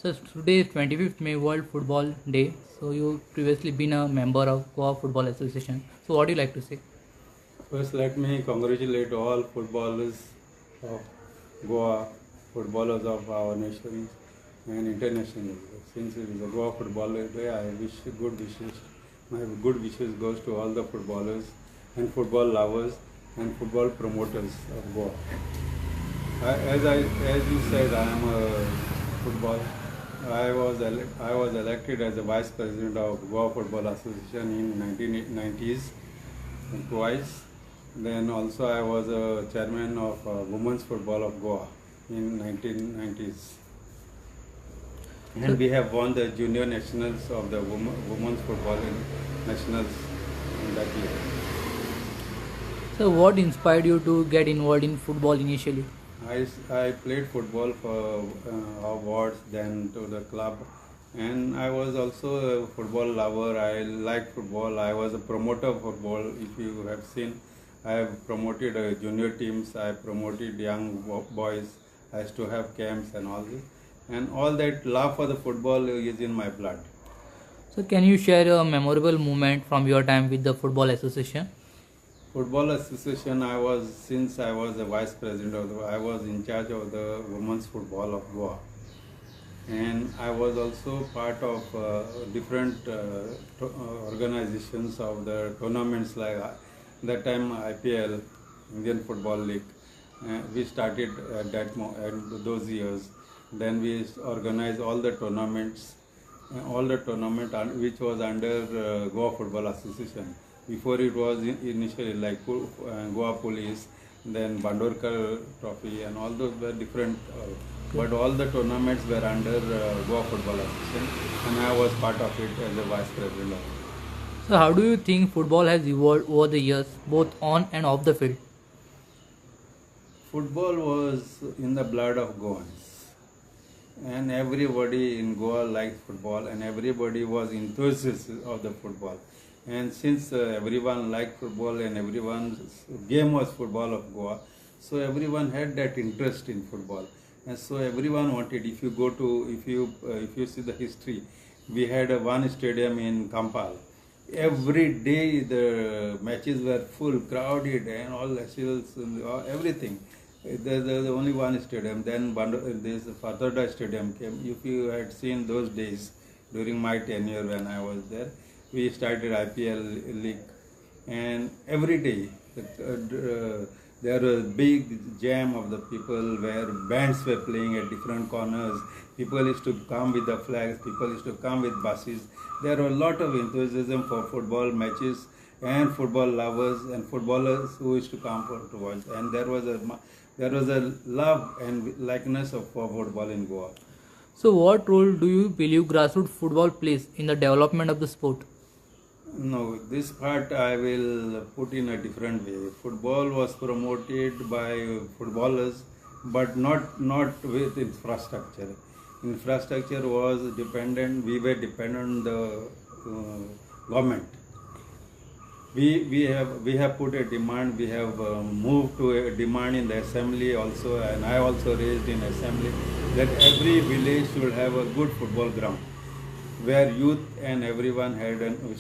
So today is 25th May World Football Day. So you've previously been a member of Goa Football Association. So what do you like to say? First, let me congratulate all footballers of Goa, footballers of our nation and international. Since it is a Goa Football Day, I wish good wishes. My good wishes goes to all the footballers and football lovers and football promoters of Goa. As you said, I am a football. I was elected as the vice president of Goa Football Association in 1990s twice. Then also I was a chairman of Women's Football of Goa in 1990s. And we have won the junior nationals of the women's football in nationals in that year. So what inspired you to get involved in football initially? I played football for awards, then to the club, and I was also a football lover. I liked football. I was a promoter of football. If you have seen, I have promoted junior teams. I promoted young boys. I used to have camps and all this, and all that love for the football is in my blood. So can you share a memorable moment from your time with the Football Association? Football Association, since I was the vice president I was in charge of the women's football of Goa, and I was also part of different organizations of the tournaments like that time IPL, Indian Football League. We started at those years. Then we organized all the tournaments, which was under Goa Football Association. Before it was initially like Goa Police, then Bandorkar Trophy, and all those were different. But all the tournaments were under Goa Football Association, and I was part of it as a vice president. So how do you think football has evolved over the years, both on and off the field? Football was in the blood of Goans, and everybody in Goa liked football, and everybody was enthusiastic of the football. And since everyone liked football and everyone's game was football of Goa, so everyone had that interest in football. And so everyone wanted, if you see the history, we had one stadium in Kampal. Every day the matches were full, crowded, and all nationals, everything. There's only one stadium. Then this Fathoda Stadium came. If you had seen those days during my tenure when I was there, we started IPL league, and every day there was a big jam of the people where bands were playing at different corners. People used to come with the flags, people used to come with buses. There were a lot of enthusiasm for football matches and football lovers and footballers who used to come to watch. And there was a love and likeness for football in Goa. So what role do you believe grassroots football plays in the development of the sport? No, this part I will put in a different way. Football was promoted by footballers, but not with infrastructure. Infrastructure was dependent. We were dependent on the government. We have put a demand. We have moved to a demand in the assembly also, and I also raised in assembly that every village should have a good football ground, where youth and everyone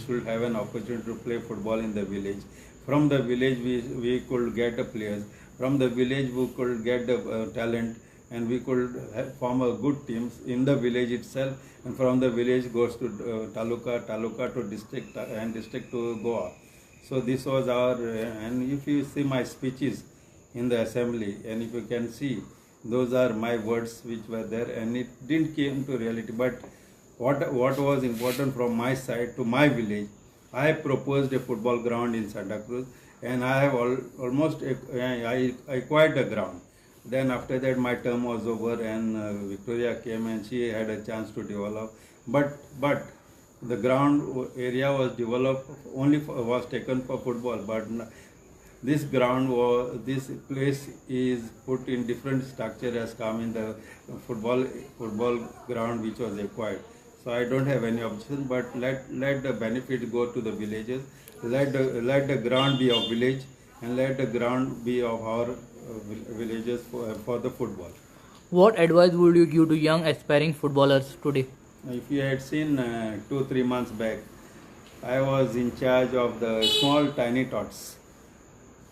should have an opportunity to play football in the village. From the village we could get the players. From the village we could get the talent, and we could form a good teams in the village itself. And from the village goes to taluka to district, and district to Goa. So this was our, and if you see my speeches in the assembly, and if you can see, those are my words which were there, and it didn't came to reality. But what was important from my side to my village, I proposed a football ground in Santa Cruz, and I have almost I acquired the ground. Then after that my term was over, and Victoria came and she had a chance to develop. But the ground area was developed was taken for football. But this place is put in different structure, has come in the football ground which was acquired. So I don't have any objection, but let the benefit go to the villages. Let the ground be of village, and let the ground be of our villages for the football. What advice would you give to young aspiring footballers today? If you had seen 2 3 months back, I was in charge of the small tiny tots,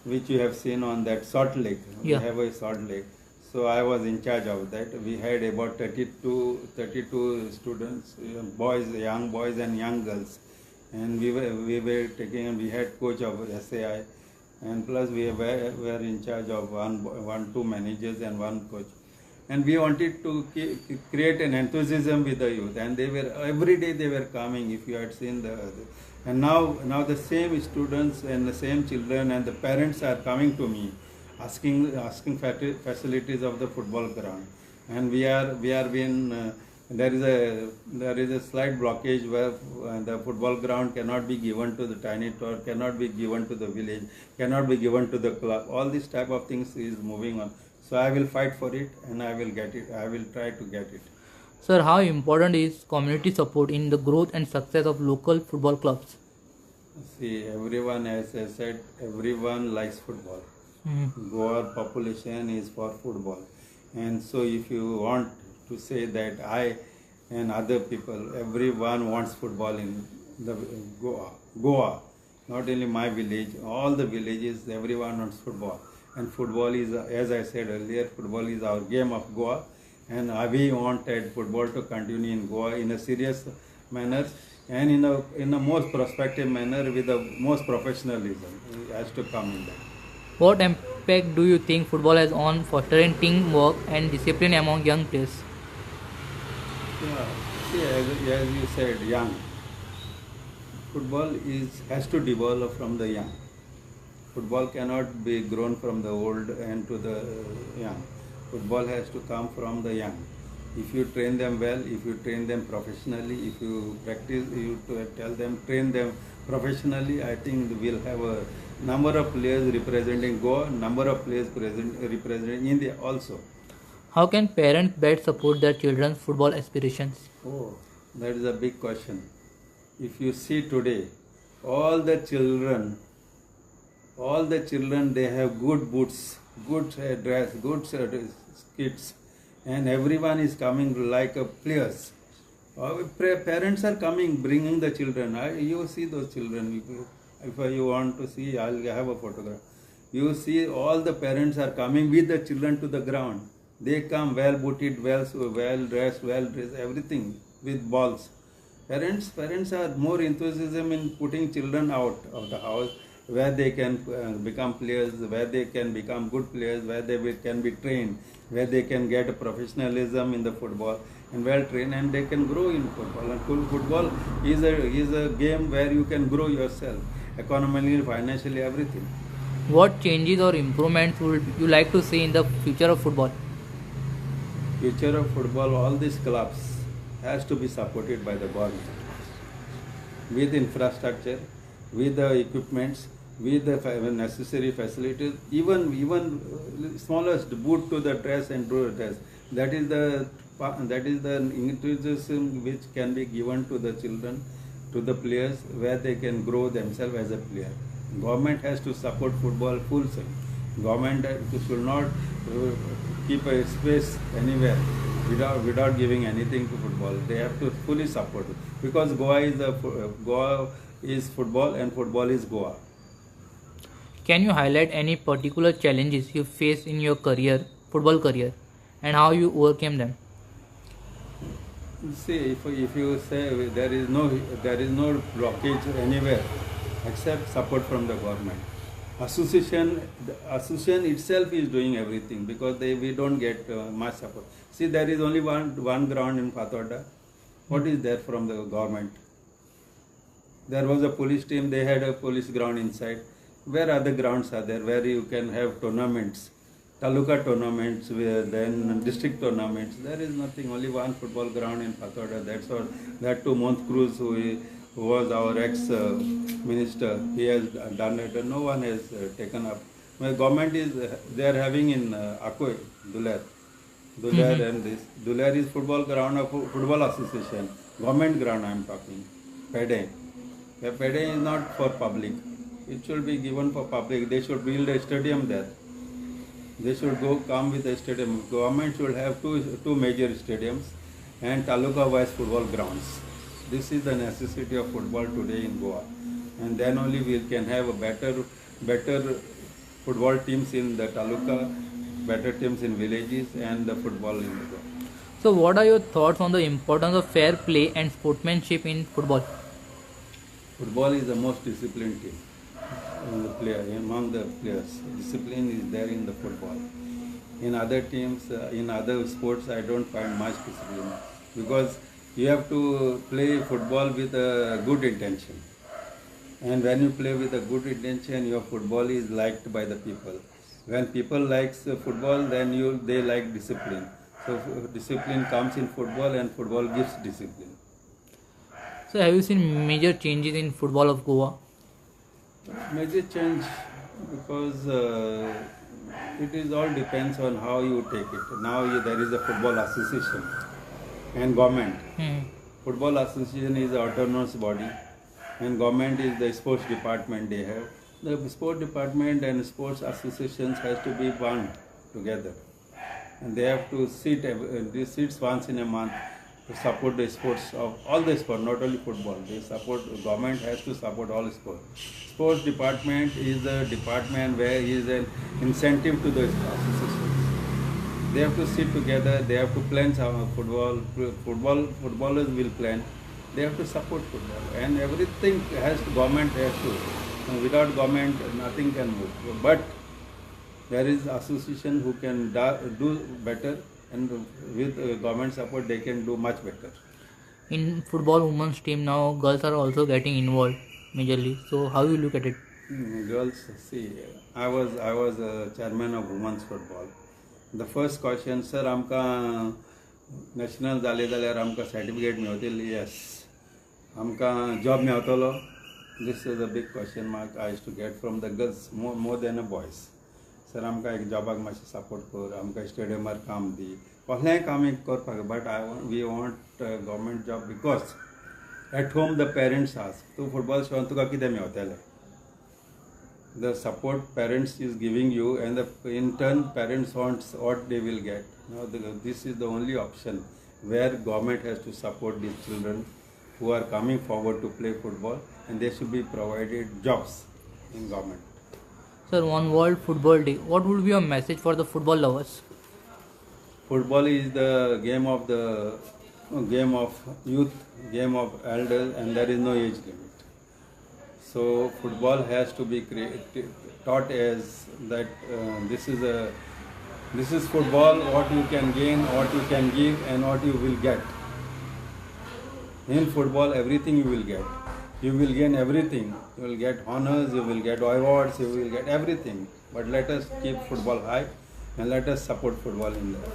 which you have seen on that salt lake. Yeah. We have a salt lake. So I was in charge of that. We had about 32 students, boys, young boys and young girls. And we were taking, we had coach of SAI, and plus we were in charge of two managers and one coach. And we wanted to create an enthusiasm with the youth, and they were every day they were coming. If you had seen and now the same students and the same children and the parents are coming to me, asking facilities of the football ground, and we are being there is a slight blockage where the football ground cannot be given to the tiny tot, cannot be given to the village, cannot be given to the club. All these type of things is moving on. So I will fight for it, and I will get it. I will try to get it. Sir, how important is community support in the growth and success of local football clubs? See, everyone, as I said, everyone likes football. Goa population is for football, and so if you want to say that I and other people, everyone wants football in the Goa, not only my village, all the villages, everyone wants football. And football is, as I said earlier, football is our game of Goa, and we wanted football to continue in Goa in a serious manner and in a most prospective manner with the most professionalism. It has to come in that. What impact do you think football has on fostering teamwork and discipline among young players? Yeah, see, as you said, young. Football has to develop from the young. Football cannot be grown from the old and to the young. Football has to come from the young. If you train them well, if you train them professionally, if you practice, you tell them, train them professionally, I think we'll have a number of players representing Goa, number of players representing India also. How can parents best support their children's football aspirations? Oh, that is a big question. If you see today, all the children, they have good boots, good dress, good kits, and everyone is coming like players. Parents are coming, bringing the children. You see those children. If you want to see, I'll have a photograph. You see all the parents are coming with the children to the ground. They come well booted, well dressed, everything with balls. Parents are more enthusiasm in putting children out of the house, where they can become players, where they can become good players, where they can be trained, where they can get professionalism in the football and well trained, and they can grow in football. And football is a game where you can grow yourself, economically, financially, everything. What changes or improvements would you like to see in the future of football? Future of football, all these clubs has to be supported by the government with infrastructure, with the equipments, with the necessary facilities, even smallest boot to the dress and do the dress. That is the enthusiasm which can be given to the children, to the players, where they can grow themselves as a player. Government has to support football full swing. Government should not keep a space anywhere without giving anything to football. They have to fully support it, because Goa is football and football is Goa. Can you highlight any particular challenges you faced in your football career, and how you overcame them? See, if you say there is no blockage anywhere except support from the government. The association itself is doing everything, because we don't get much support. See, there is only one ground in Pathoda. What is there from the government? There was a police team, they had a police ground inside. Where other grounds are there where you can have tournaments, taluka tournaments, then district tournaments? There is nothing, only one football ground in Pathoda. That's all. That too, Mont Cruz, who was our ex-minister, he has done it, and no one has taken up. My government they are having in Akoi, Dular and this. Dular is football ground of Football Association, government ground I am talking. Pede is not for public. It should be given for public. They should build a stadium there. They should come with a stadium. Government should have two major stadiums and taluka-wise football grounds. This is the necessity of football today in Goa, and then only we can have a better football teams in the taluka, better teams in villages, and the football in Goa. So, what are your thoughts on the importance of fair play and sportsmanship in football? Football is the most disciplined team among the players. Discipline is there in the football. In other teams, in other sports, I don't find much discipline because you have to play football with a good intention. And when you play with a good intention, your football is liked by the people. When people likes football, then they like discipline. So discipline comes in football, and football gives discipline. So, have you seen major changes in football of Goa? Major change because it is all depends on how you take it. Now there is a football association and government. Football association is an autonomous body, and government is the sports department they have. The sports department and sports associations has to be bound together, and they have to sit. They sit once in a month to support the sports of all the sport, not only football. They support. Government has to support all sports. Sports department is the department where is an incentive to the associations. They have to sit together. They have to plan some football. Footballers will plan. They have to support football, and everything government has to. Without government, nothing can move. But there is association who can do better, and with government support, they can do much better. In football women's team now, girls are also getting involved majorly. So, how you look at it? Girls, see, I was a chairman of women's football. The first question, sir, आमकां national जाले जाल्यार आमकां certificate मेळटली? Yes. आमकां job मेळटलो? This is a big question mark I used to get from the girls more than the boys. Sir, आमकां एक जॉबाक मातशें सपोर्ट कर, आमकां स्टेडियमार काम दी. कसलेंय काम एक करपाक, but we want government job because at home the parents ask, तूं फुटबॉल शिकून तुका कितें मेळटलें? The support parents is giving you, and in turn parents wants what they will get. Now this is the only option where government has to support these children who are coming forward to play football, and they should be provided jobs in government. Sir, on World Football Day, what would be your message for the football lovers? Football is the game of youth, game of elders, and there is no age limit. So football has to be taught as that this is football. What you can gain, what you can give, and what you will get. In football, everything you will get. You will gain everything. You will get honors, you will get awards, you will get everything. But let us keep football high, and let us support football in there.